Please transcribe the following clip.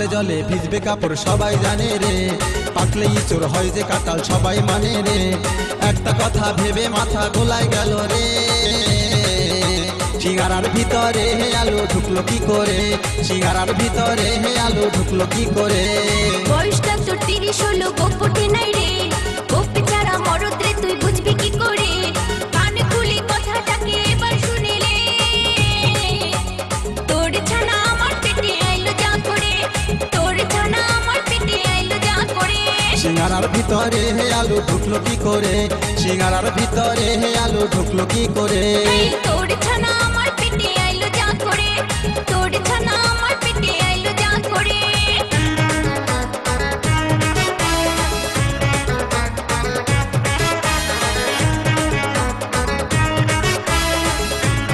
মাখলে জলে ভিজবে কাপড় সবাই জানে রে, পাকলে ইঁচড় হয় যে কাঁঠাল সবাই মানে রে। একটা কথা ভেবে মাথা গোলায় গেল রে, সিঙ্গারার ভিতরে হে আলু ঢুকলো কি করে, সিঙ্গারার ভিতরে হে আলু ঢুকলো কি করে। বয়সটা তোর 30 হলো, গোপ ওঠে নাই রে, গোপ ছাড়া মরদ রে তুই বুঝবি কি করে। কান খুলি কথাটাকে এবার শুনিলে, তোর ছানা আমার পেটে আইলো যা করে, তোর ছানা আমার পেটে আইলো যা করে। সিঙ্গারার ভিতরে হে আলু ঢুকলো কি করে, সিঙ্গারার ভিতরে হে আলু ঢুকলো কি করে।